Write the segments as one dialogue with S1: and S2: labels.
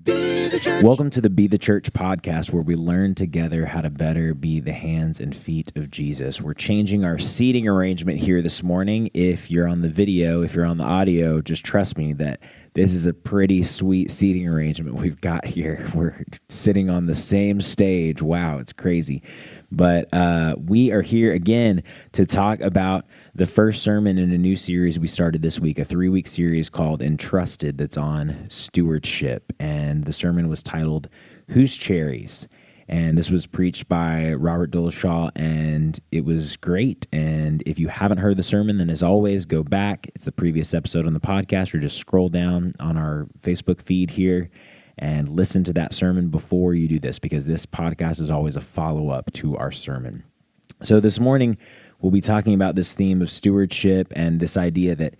S1: Be the church.
S2: Welcome to the Be the Church podcast, where we learn together how to better be the hands and feet of Jesus. We're changing our seating arrangement here this morning. If you're on the video, if you're on the audio, just trust me that this is a pretty sweet seating arrangement we've got here. We're sitting on the same stage. Wow, it's crazy. But we are here again to talk about the first sermon in a new series we started this week, a 3-week series called Entrusted that's on stewardship. And the sermon was titled, Who's Cherries? And this was preached by Robert Dillashaw, and it was great. And if you haven't heard the sermon, then as always, go back. It's the previous episode on the podcast, or just scroll down on our Facebook feed here and listen to that sermon before you do this, because this podcast is always a follow-up to our sermon. So this morning, we'll be talking about this theme of stewardship and this idea that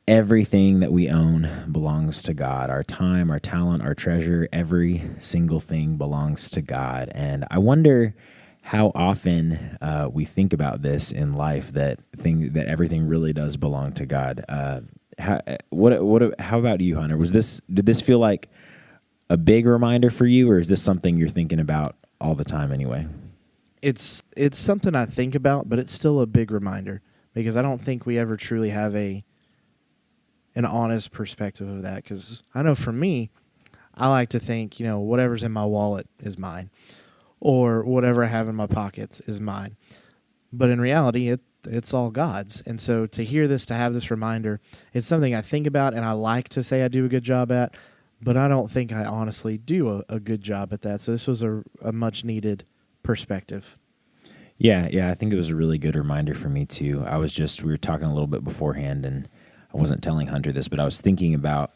S2: everything that we own belongs to God. Our time, our talent, our treasure, every single thing belongs to God. And I wonder how often we think about this in life, that everything really does belong to God. How about you, Hunter? Did this feel like a big reminder for you, or is this something you're thinking about all the time anyway?
S3: It's something I think about, but it's still a big reminder, because I don't think we ever truly have an honest perspective of that. Because I know for me, I like to think, whatever's in my wallet is mine, or whatever I have in my pockets is mine. But in reality, it's all God's. And so to hear this, to have this reminder, it's something I think about, and I like to say I do a good job at, but I don't think I honestly do a good job at that. So this was a much needed perspective.
S2: Yeah, I think it was a really good reminder for me too. We were talking a little bit beforehand, and I wasn't telling Hunter this, but I was thinking about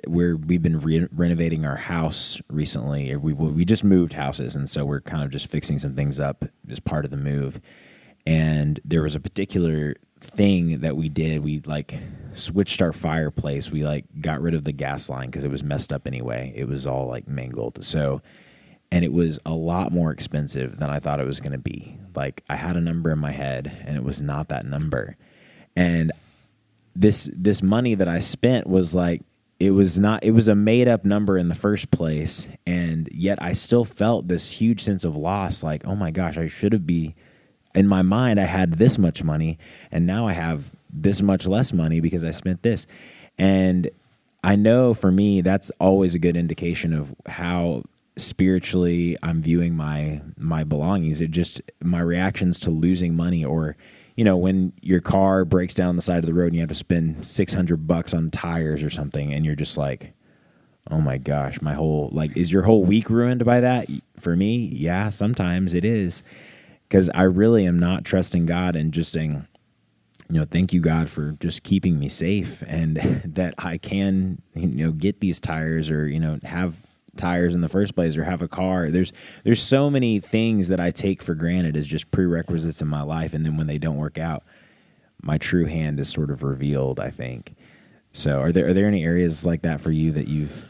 S2: where we've been renovating our house recently. We just moved houses, and so we're kind of just fixing some things up as part of the move. And there was a particular thing that we did. We switched our fireplace. We got rid of the gas line because it was messed up anyway. It was all mangled. And it was a lot more expensive than I thought it was going to be. I had a number in my head, and it was not that number. And this money that I spent was it was a made up number in the first place. And yet I still felt this huge sense of loss. Oh my gosh, in my mind, I had this much money, and now I have this much less money because I spent this. And I know for me, that's always a good indication of how spiritually I'm viewing my belongings. My reactions to losing money, or when your car breaks down the side of the road and you have to spend $600 on tires or something, and you're just oh my gosh, is your whole week ruined by that? For me, yeah, sometimes it is, because I really am not trusting God and just saying, thank you, God, for just keeping me safe, and that I can, get these tires, or, have tires in the first place, or have a car. There's so many things that I take for granted as just prerequisites in my life, and then when they don't work out, my true hand is sort of revealed, I think. So are there any areas like that for you that you've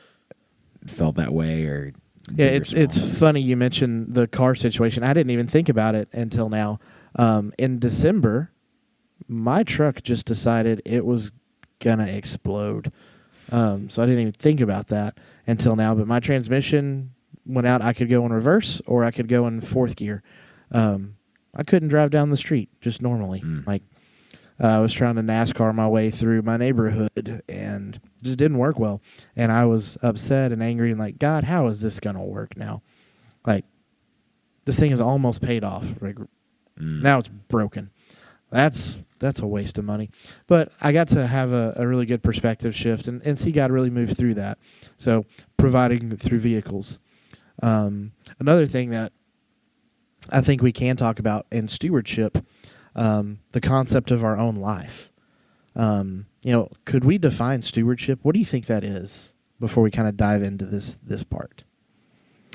S2: felt that way? Or
S3: yeah, it's funny you mentioned the car situation. I didn't even think about it until now. In December, my truck just decided it was gonna explode. So I didn't even think about that until now. But my transmission went out. I could go in reverse, or I could go in fourth gear. I couldn't drive down the street just normally. I was trying to NASCAR my way through my neighborhood, and just didn't work well. And I was upset and angry, and God, how is this going to work now? This thing is almost paid off. Now it's broken. That's a waste of money. But I got to have a really good perspective shift and see God really move through that. So providing through vehicles. Another thing that I think we can talk about in stewardship, the concept of our own life. Could we define stewardship? What do you think that is before we kind of dive into this part?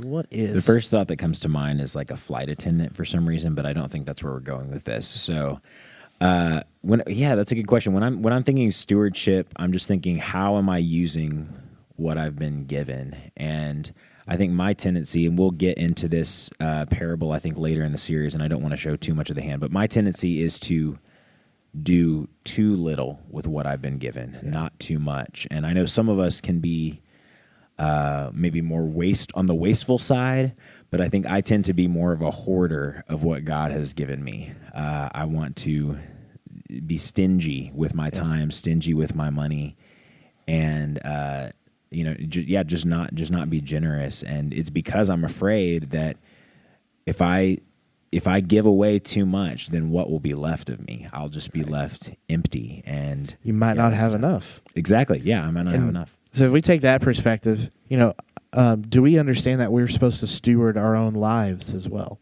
S3: What is?
S2: The first thought that comes to mind is a flight attendant for some reason, but I don't think that's where we're going with this. So, that's a good question. When I'm thinking stewardship, I'm just thinking, how am I using what I've been given? And I think my tendency, and we'll get into this parable, I think, later in the series, and I don't want to show too much of the hand, but my tendency is to do too little with what I've been given, not too much. And I know some of us can be maybe more on the wasteful side, but I think I tend to be more of a hoarder of what God has given me. I want to be stingy with my time, stingy with my money, and just not be generous. And it's because I'm afraid that if I give away too much, then what will be left of me? I'll just be left empty, and
S3: you might not have enough.
S2: Exactly. Yeah, I might not have enough.
S3: So if we take that perspective, do we understand that we're supposed to steward our own lives as well?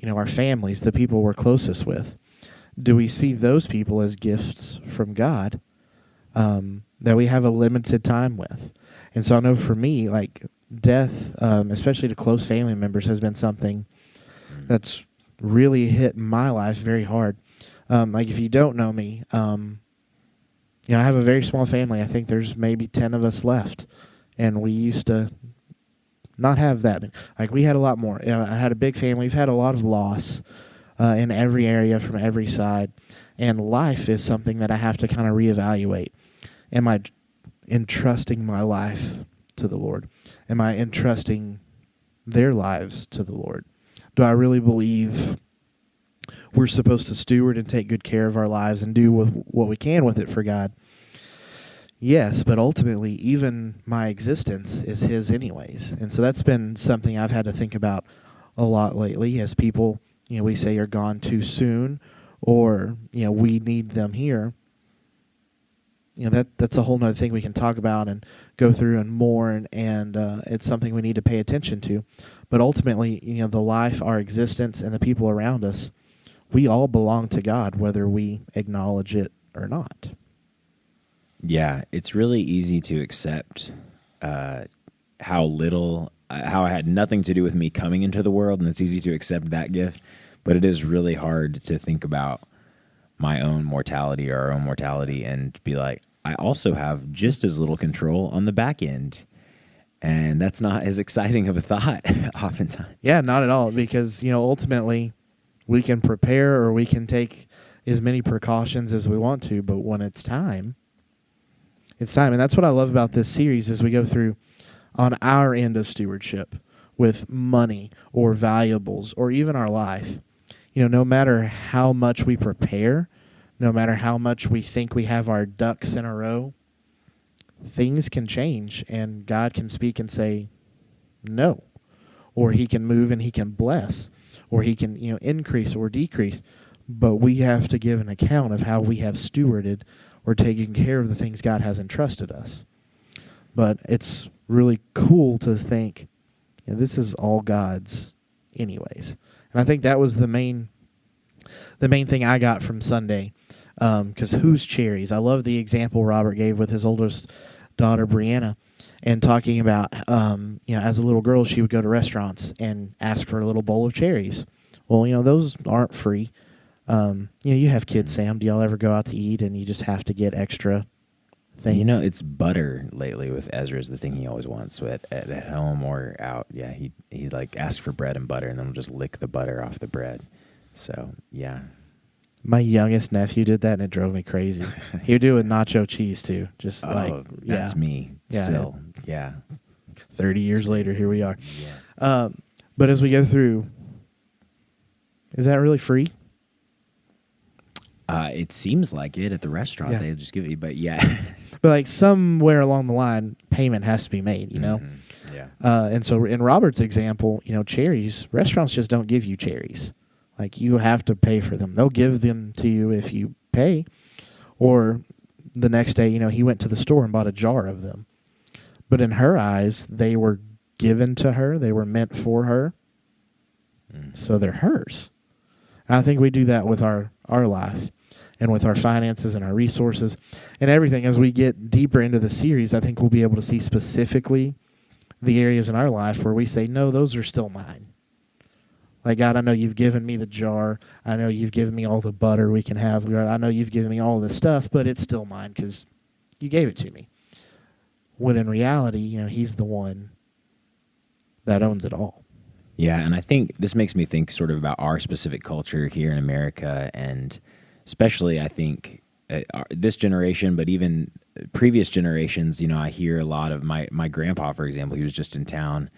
S3: Our families, the people we're closest with. Do we see those people as gifts from God that we have a limited time with? And so I know for me, like death, especially to close family members, has been something that's really hit my life very hard. Like if you don't know me, I have a very small family. I think there's maybe 10 of us left. And we used to not have that. Like we had a lot more. I had a big family. We've had a lot of loss in every area from every side. And life is something that I have to kind of reevaluate. Am I entrusting my life to the Lord? Am I entrusting their lives to the Lord? Do I really believe we're supposed to steward and take good care of our lives and do what we can with it for God? Yes, but ultimately, even my existence is His anyways. And so that's been something I've had to think about a lot lately as people, we say are gone too soon or, we need them here. That's a whole nother thing we can talk about and go through and mourn, and it's something we need to pay attention to. But ultimately, the life, our existence, and the people around us, we all belong to God, whether we acknowledge it or not.
S2: Yeah, it's really easy to accept how I had nothing to do with me coming into the world, and it's easy to accept that gift, but it is really hard to think about my own mortality or our own mortality and be like, I also have just as little control on the back end. And that's not as exciting of a thought oftentimes.
S3: Yeah, not at all, because, ultimately we can prepare or we can take as many precautions as we want to, but when it's time, it's time. And that's what I love about this series as we go through on our end of stewardship with money or valuables or even our life. No matter how much we prepare, no matter how much we think we have our ducks in a row, things can change and God can speak and say no. Or He can move and He can bless. Or He can, increase or decrease. But we have to give an account of how we have stewarded or taken care of the things God has entrusted us. But it's really cool to think, this is all God's anyways. And I think that was the main thing I got from Sunday. Because who's Cherries? I love the example Robert gave with his oldest daughter, Brianna, and talking about, as a little girl, she would go to restaurants and ask for a little bowl of cherries. Well, those aren't free. You have kids, Sam. Do y'all ever go out to eat and you just have to get extra things?
S2: It's butter lately with Ezra is the thing he always wants at home or out. Yeah, he like asks for bread and butter and then we'll just lick the butter off the bread. So, yeah.
S3: My youngest nephew did that and it drove me crazy. He would do it with nacho cheese too.
S2: That's me still. Yeah.
S3: 30 years later, here we are. Yeah. But as we go through, is that really free?
S2: It seems like it at the restaurant.
S3: Yeah.
S2: They just give it, but yeah.
S3: But like somewhere along the line, payment has to be made,
S2: Mm-hmm. Yeah.
S3: And so in Robert's example, cherries, restaurants just don't give you cherries. Like you have to pay for them. They'll give them to you if you pay. Or the next day, he went to the store and bought a jar of them. But in her eyes, they were given to her. They were meant for her. So they're hers. And I think we do that with our life and with our finances and our resources and everything. As we get deeper into the series, I think we'll be able to see specifically the areas in our life where we say, no, those are still mine. Like, God, I know you've given me the jar. I know you've given me all the butter we can have. I know you've given me all this stuff, but it's still mine because you gave it to me. When in reality, He's the one that owns it all.
S2: Yeah, and I think this makes me think sort of about our specific culture here in America, and especially I think this generation, but even previous generations, I hear a lot of my grandpa, for example. He was just in town,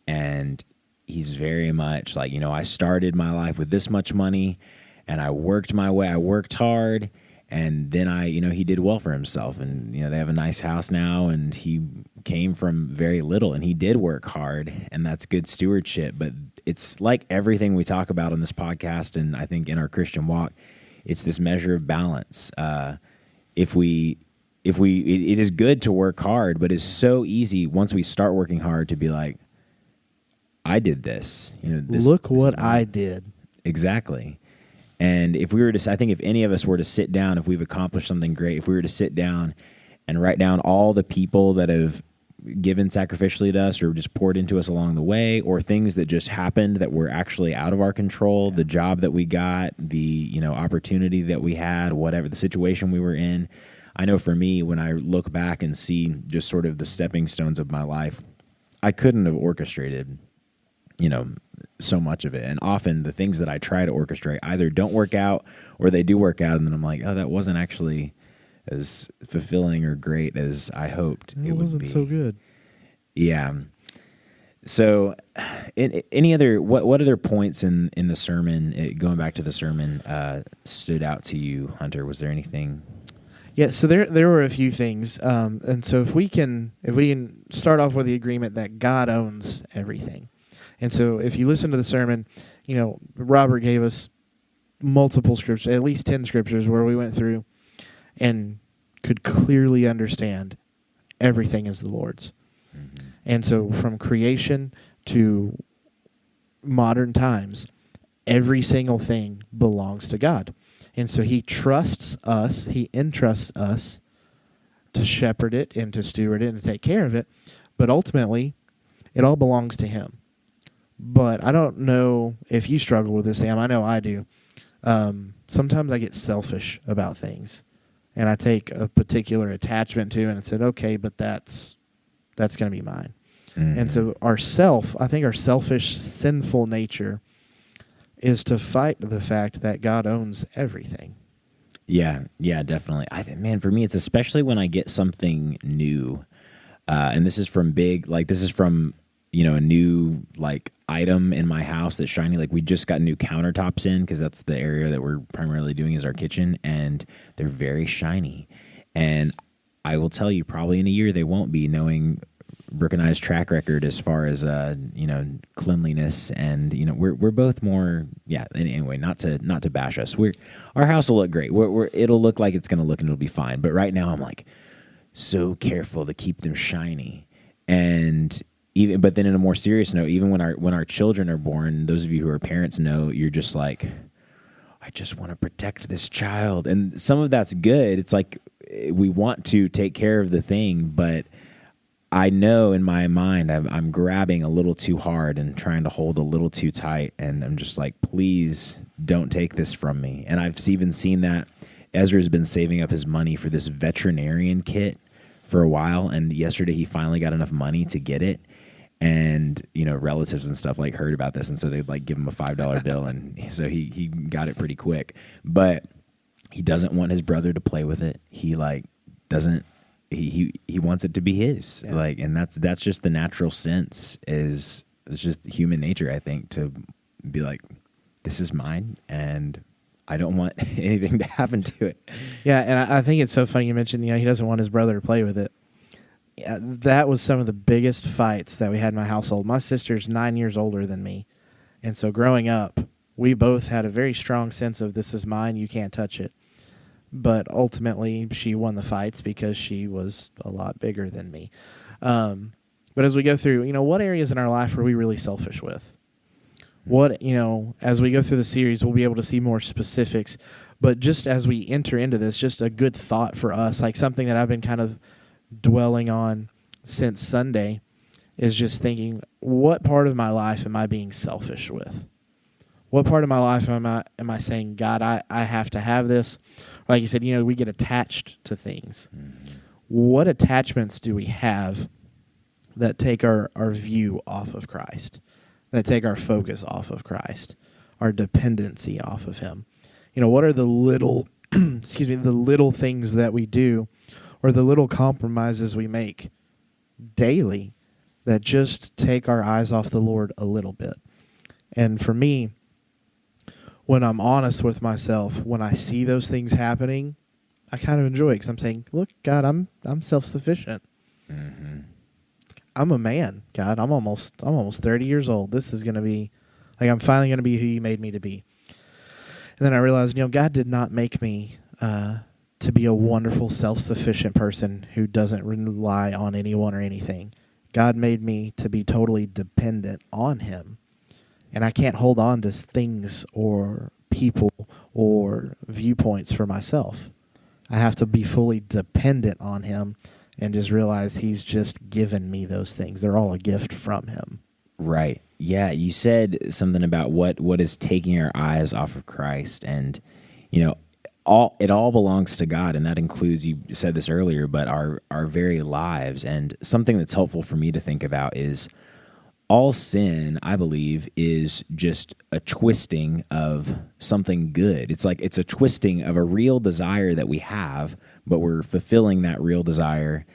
S2: and he's very much like, I started my life with this much money, and I worked my way. I worked hard, and then he did well for himself, and they have a nice house now, and he came from very little, and he did work hard, and that's good stewardship. But it's like everything we talk about on this podcast, and I think in our Christian walk, it's this measure of balance. It is good to work hard, but it's so easy once we start working hard to be like, I did this.
S3: Look what I did.
S2: Exactly. And if we were to, I think if any of us were to sit down, if we've accomplished something great, if we were to sit down and write down all the people that have given sacrificially to us or just poured into us along the way, or things that just happened that were actually out of our control, the job that we got, the opportunity that we had, whatever the situation we were in. I know for me, when I look back and see just sort of the stepping stones of my life, I couldn't have orchestrated so much of it. And often the things that I try to orchestrate either don't work out or they do work out, and then I'm like, oh, that wasn't actually as fulfilling or great as I hoped it would be. It
S3: wasn't so good.
S2: Yeah. So any other, what other points in the sermon, going back to the sermon, stood out to you, Hunter? Was there anything?
S3: Yeah, so there were a few things. And so if we can start off with the agreement that God owns everything. And so if you listen to the sermon, Robert gave us multiple scriptures, at least 10 scriptures, where we went through and could clearly understand everything is the Lord's. Mm-hmm. And so from creation to modern times, every single thing belongs to God. And so he entrusts us to shepherd it and to steward it and to take care of it. But ultimately, it all belongs to him. But I don't know if you struggle with this, Sam. I know I do. Sometimes I get selfish about things, and I take a particular attachment to, and I said, okay, but that's going to be mine. Mm-hmm. And so I think our selfish, sinful nature is to fight the fact that God owns everything.
S2: Yeah, definitely. For me, it's especially when I get something new, and this is from a new item in my house that's shiny. Like, we just got new countertops in, because that's the area that we're primarily doing is our kitchen, and they're very shiny. And I will tell you, probably in a year they won't be, knowing Brooke and I's track record as far as cleanliness, and we're both more anyway, not to bash us. Our house will look great. It'll look like it's going to look, and it'll be fine. But right now I'm like so careful to keep them shiny. And but then in a more serious note, even when our children are born, those of you who are parents know, you're just like, I just want to protect this child. And some of that's good. It's like we want to take care of the thing, but I know in my mind I'm grabbing a little too hard and trying to hold a little too tight, and I'm just like, please don't take this from me. And I've even seen that Ezra's been saving up his money for this veterinarian kit for a while, and yesterday he finally got enough money to get it. And relatives and stuff heard about this, and so they'd give him a $5 bill, and so he got it pretty quick. But he doesn't want his brother to play with it. He doesn't. He wants it to be his. Yeah. And that's just the natural sense. It's just human nature, I think, to be like, this is mine, and I don't want anything to happen to it.
S3: Yeah, and I think it's so funny you mentioned he doesn't want his brother to play with it. Yeah, that was some of the biggest fights that we had in my household. My sister's 9 years older than me, and so growing up, we both had a very strong sense of, this is mine, you can't touch it. But ultimately, she won the fights because she was a lot bigger than me. But as we go through, what areas in our life are we really selfish with? What, as we go through the series, we'll be able to see more specifics. But just as we enter into this, just a good thought for us, something that I've been kind of dwelling on since Sunday, is just thinking, what part of my life am I being selfish with? What part of my life am I saying, God, I have to have this? Like you said, we get attached to things. Mm-hmm. What attachments do we have that take our view off of Christ, that take our focus off of Christ, our dependency off of him? What are the little excuse me, the little things that we do or the little compromises we make daily that just take our eyes off the Lord a little bit. And for me, when I'm honest with myself, when I see those things happening, I kind of enjoy it because I'm saying, look, God, I'm self-sufficient.
S2: Mm-hmm.
S3: I'm a man, God. I'm almost 30 years old. This is going to be, like, I'm finally going to be who you made me to be. And then I realized, God did not make me to be a wonderful, self-sufficient person who doesn't rely on anyone or anything. God made me to be totally dependent on him. And I can't hold on to things or people or viewpoints for myself. I have to be fully dependent on him and just realize he's just given me those things. They're all a gift from him.
S2: Right. Yeah, you said something about what is taking our eyes off of Christ, and it all belongs to God, and that includes, you said this earlier, but our very lives. And something that's helpful for me to think about is all sin, I believe, is just a twisting of something good. It's like it's a twisting of a real desire that we have, but we're fulfilling that real desire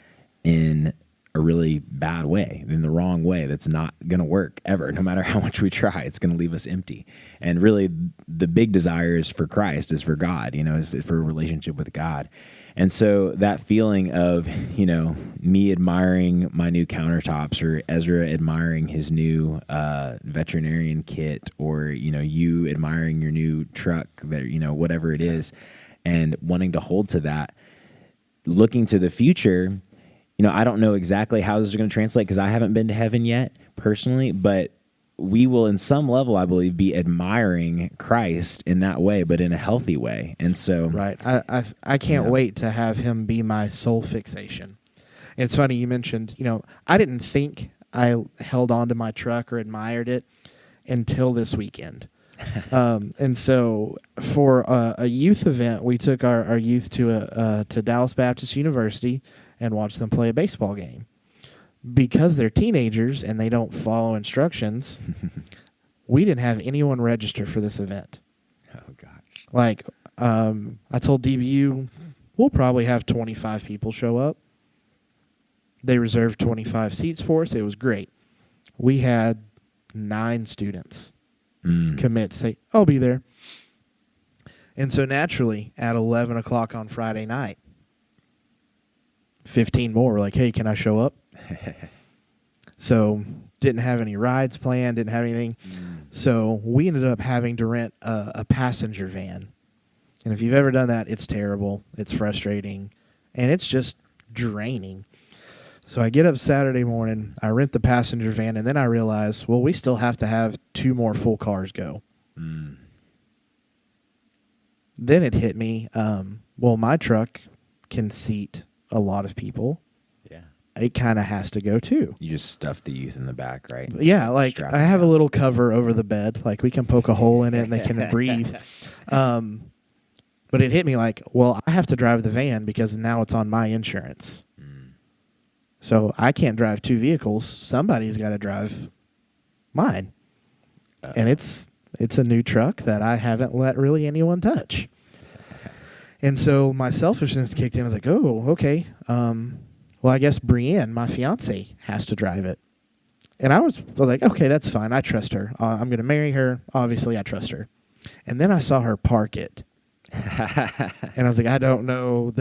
S2: in a really bad way, in the wrong way. That's not going to work ever. No matter how much we try, it's going to leave us empty. And really, the big desire is for Christ, is for God, is for a relationship with God. And so that feeling of, me admiring my new countertops, or Ezra admiring his new veterinarian kit, or, you admiring your new truck, that, whatever it is, and wanting to hold to that, looking to the future. I don't know exactly how this is going to translate because I haven't been to heaven yet personally, but we will, in some level, I believe, be admiring Christ in that way, but in a healthy way. And so,
S3: right, I can't wait to have him be my sole fixation. And it's funny you mentioned, I didn't think I held on to my truck or admired it until this weekend. And so for a youth event, we took our youth to Dallas Baptist University and watched them play a baseball game. Because they're teenagers and they don't follow instructions, we didn't have anyone register for this event.
S2: Oh, gosh.
S3: Like, I told DBU, we'll probably have 25 people show up. They reserved 25 seats for us. It was great. We had 9 students commit, say, I'll be there. And so naturally, at 11 o'clock on Friday night, 15 more were like, hey, can I show up? So didn't have any rides planned, didn't have anything. So we ended up having to rent a passenger van. And if you've ever done that, it's terrible. It's frustrating. And it's just draining. So I get up Saturday morning, I rent the passenger van, and then I realize, well, we still have to have 2 more full cars go. Then it hit me, well, my truck can seat a lot of people. Yeah. It kind of has to go too.
S2: You just stuff the youth in the back, right?
S3: Yeah, like I have a little cover over the bed. Like we can poke a hole in it and they can breathe. But it hit me like, well, I have to drive the van because now it's on my insurance. So I can't drive 2 vehicles. Somebody's got to drive mine. And it's a new truck that I haven't let really anyone touch. And so my selfishness kicked in. I was like, oh, okay. Well, I guess Brienne, my fiance, has to drive it. And I was like, okay, that's fine. I trust her. I'm going to marry her. Obviously, I trust her. And then I saw her park it. And I was like, I don't know.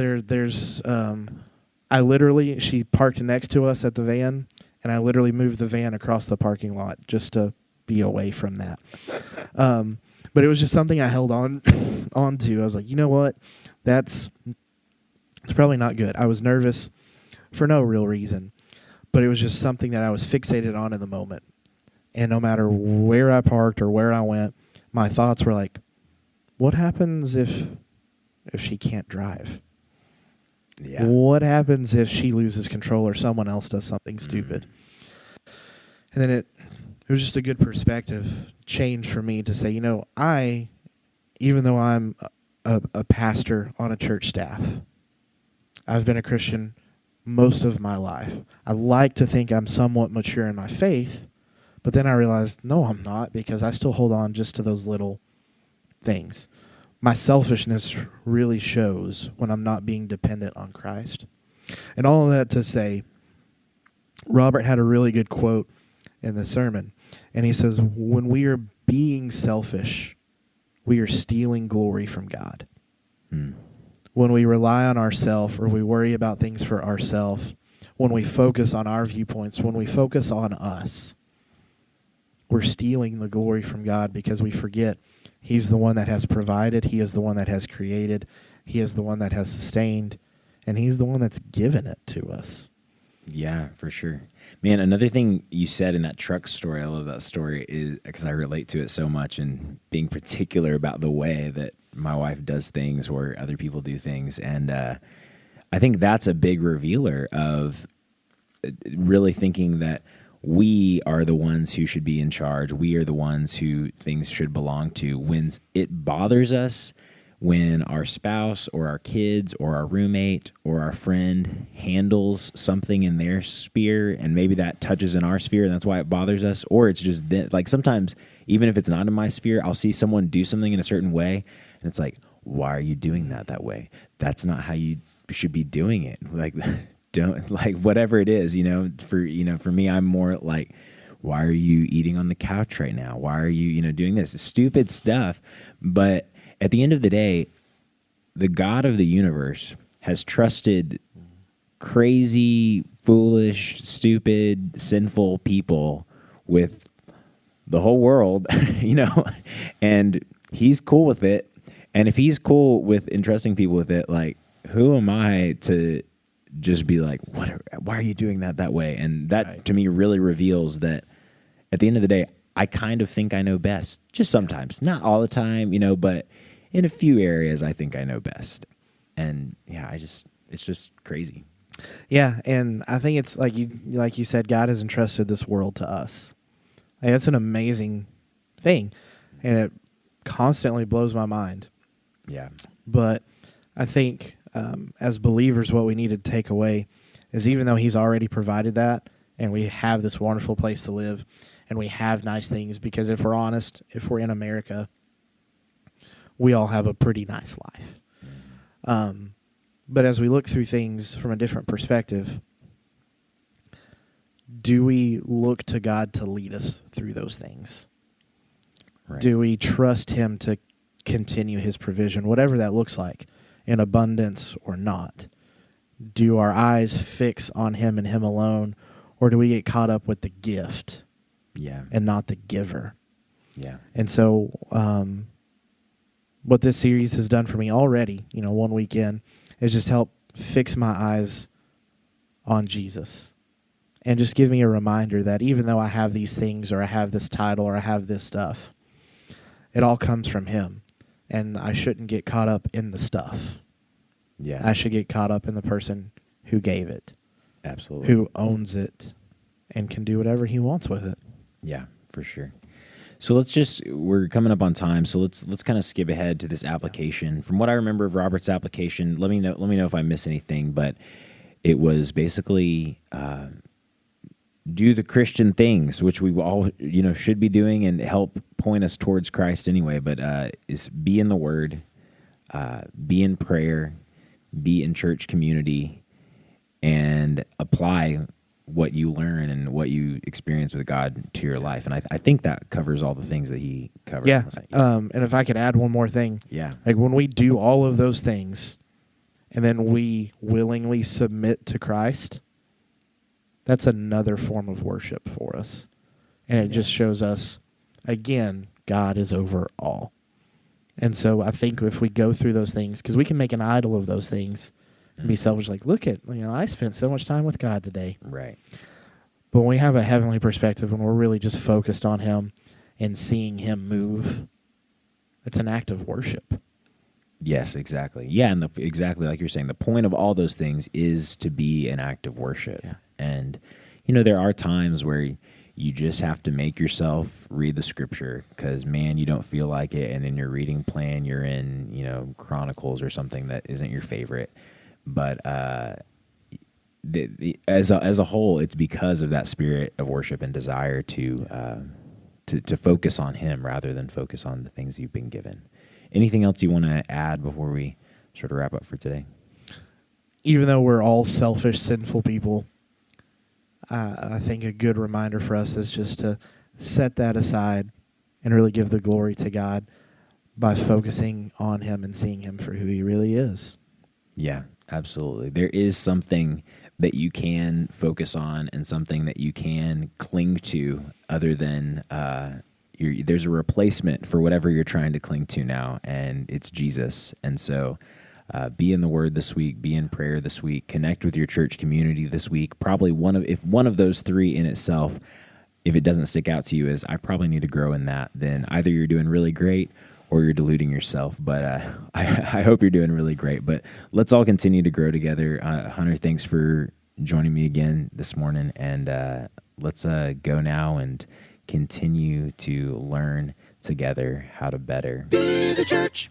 S3: She parked next to us at the van, and I literally moved the van across the parking lot just to be away from that. But it was just something I held on to. I was like, you know what? It's probably not good. I was nervous for no real reason, but it was just something that I was fixated on in the moment. And no matter where I parked or where I went, my thoughts were like, what happens if she can't drive? Yeah. What happens if she loses control or someone else does something stupid? And then it was just a good perspective change for me to say, even though I'm a pastor on a church staff, I've been a Christian most of my life. I like to think I'm somewhat mature in my faith, but then I realized, no, I'm not, because I still hold on just to those little things. my selfishness really shows when I'm not being dependent on Christ. And all of that to say, Robert had a really good quote in the sermon. And he says, when we are being selfish, we are stealing glory from God. When we rely on ourselves or we worry about things for ourselves, when we focus on our viewpoints, when we focus on us, we're stealing the glory from God because we forget He's the one that has provided, He is the one that has created, He is the one that has sustained, and He's the one that's given it to us.
S2: Yeah, for sure. Man, another thing you said in that truck story, I love that story, is because I relate to it so much, and being particular about the way that my wife does things or other people do things. And I think that's a big revealer of really thinking that we are the ones who should be in charge. We are the ones who things should belong to. When it bothers us when our spouse or our kids or our roommate or our friend handles something in their sphere, and maybe that touches in our sphere and that's why it bothers us, or it's just like sometimes even if it's not in my sphere, I'll see someone do something in a certain way and it's like, why are you doing that way? That's not how you should be doing it. Like, don't, like, whatever it is, for me, I'm more like, why are you eating on the couch right now? Why are you, doing this stupid stuff? But at the end of the day, the God of the universe has trusted crazy, foolish, stupid, sinful people with the whole world, and He's cool with it. And if He's cool with entrusting people with it, like, who am I to just be like, why are you doing that way? And that, right, to me really reveals that at the end of the day, I kind of think I know best. Just sometimes, not all the time, but in a few areas, I think I know best. And yeah, it's just crazy.
S3: Yeah, and I think it's like you said, God has entrusted this world to us. Like, that's an amazing thing, and it constantly blows my mind.
S2: Yeah.
S3: But I think as believers, what we need to take away is even though He's already provided that, and we have this wonderful place to live, and we have nice things, because if we're honest, if we're in America, we all have a pretty nice life. But as we look through things from a different perspective, do we look to God to lead us through those things? Right. Do we trust Him to continue His provision, whatever that looks like, in abundance or not? Do our eyes fix on Him and Him alone, or do we get caught up with the gift and not the giver? Yeah. And so what this series has done for me already, 1 weekend, is just help fix my eyes on Jesus and just give me a reminder that even though I have these things or I have this title or I have this stuff, it all comes from Him. And I shouldn't get caught up in the stuff. Yeah. I should get caught up in the person who gave it. Absolutely. Who owns it and can do whatever He wants with it.
S2: Yeah, for sure. So we're coming up on time, so let's kind of skip ahead to this application. Yeah. From what I remember of Robert's application, let me know if I miss anything, but it was basically do the Christian things, which we all should be doing and help point us towards Christ anyway, but is be in the Word, be in prayer, be in church community, and apply what you learn and what you experience with God to your life. And I think that covers all the things that he covered.
S3: Yeah. And if I could add one more thing. Yeah. Like when we do all of those things and then we willingly submit to Christ, that's another form of worship for us. And it just shows us, again, God is over all. And so I think if we go through those things, because we can make an idol of those things, and be selfish, like, look at, I spent so much time with God today. Right. But when we have a heavenly perspective, when we're really just focused on Him and seeing Him move, it's an act of worship.
S2: Yes, exactly. Yeah, and exactly like you're saying, the point of all those things is to be an act of worship. Yeah. And, there are times where you just have to make yourself read the Scripture because, man, you don't feel like it, and in your reading plan, you're in, Chronicles or something that isn't your favorite. But as a whole, it's because of that spirit of worship and desire to focus on Him rather than focus on the things you've been given. anything else you want to add before we sort of wrap up for today?
S3: Even though we're all selfish, sinful people, I think a good reminder for us is just to set that aside and really give the glory to God by focusing on Him and seeing Him for who He really is.
S2: Yeah, absolutely. There is something that you can focus on and something that you can cling to other than there's a replacement for whatever you're trying to cling to now, and it's Jesus. And so be in the Word this week, be in prayer this week, connect with your church community this week. Probably if one of those three in itself, if it doesn't stick out to you as I probably need to grow in that, then either you're doing really great or you're deluding yourself. But I hope you're doing really great. But let's all continue to grow together. Hunter, thanks for joining me again this morning. And let's go now and continue to learn together how to better be the church.